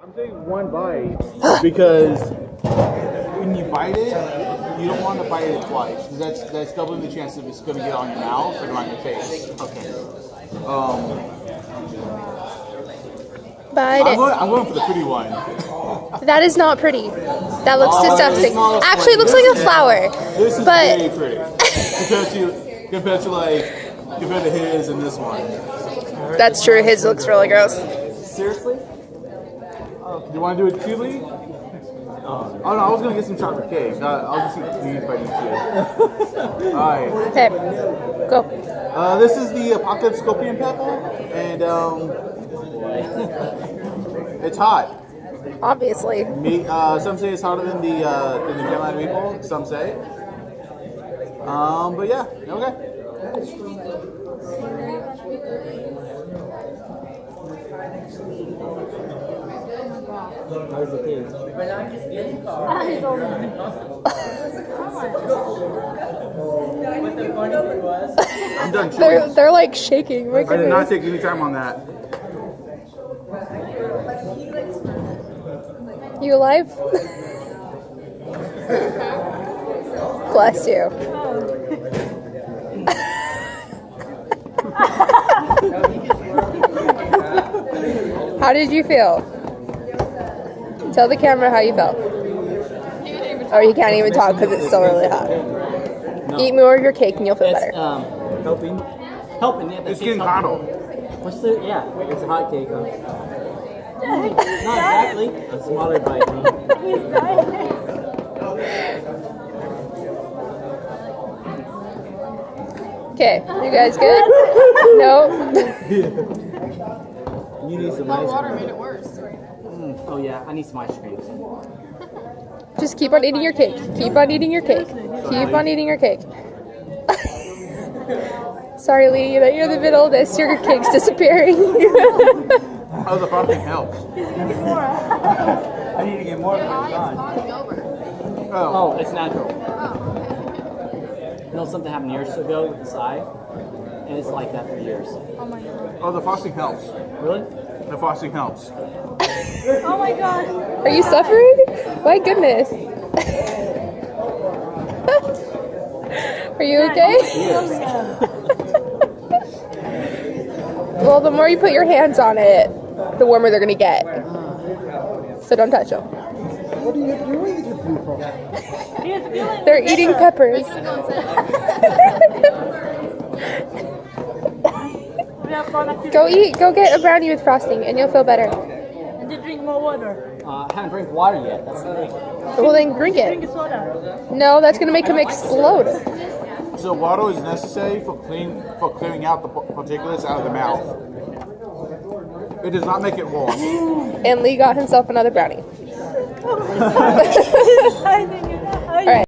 I'm saying one bite because when you bite it, you don't want to bite it twice because that's doubling the chance of it's going to get on your mouth or on your face. Okay. Bite it. I'm going for the pretty one. That is not pretty. That looks disgusting. Actually, it looks like a flower. This is but very pretty compared to his and this one. that's true. His looks really gross. Seriously? Do you want to do it cubely? Oh no, I was gonna get some chocolate cake. I'll just eat these if I need to. Alright. Okay, go. This is the Apocalypse Scorpion Pepper, and it's hot. Obviously. Some say it's hotter than the Carolina Reaper. Some say. But yeah, okay. How's the taste? I'm done chewing. They're like shaking. My I did not goodness. take any time on that. You alive? Bless you. How did you feel? Tell the camera how you felt. Oh, you can't even talk because it's still really hot. No. Eat more of your cake and you'll feel better. Helping. Yeah, It's getting hotter. What's the? Yeah, it's a hot cake. Huh? Not exactly. A smaller bite. Huh? Okay, you guys good? No. You need some ice Water cream. made it worse. Oh yeah, I need some ice cream. Just keep on eating your cake. Keep on eating your cake. Keep on eating your cake. Sorry, Lee, that you're the middle of this. Your cake's disappearing. Oh, the frosting helps. I need to get more. Oh, Oh, it's natural. You know something happened years ago with this eye, and it's like that for years. oh, the frosting helps. Really? The frosting helps. Oh my god. Are you suffering? My goodness. Are you okay? Well, the more you put your hands on it, the warmer they're gonna get. So don't touch them. What are you doing to people? They're eating peppers. Go eat. Go get a brownie with frosting, and you'll feel better. And you drink more water. I haven't drank water yet. That's the thing. Well, then drink Drink it. soda. No, that's gonna make him explode. So water is necessary for clearing out the particulates out of the mouth. It does not make it worse. And Lee got himself another brownie. All right.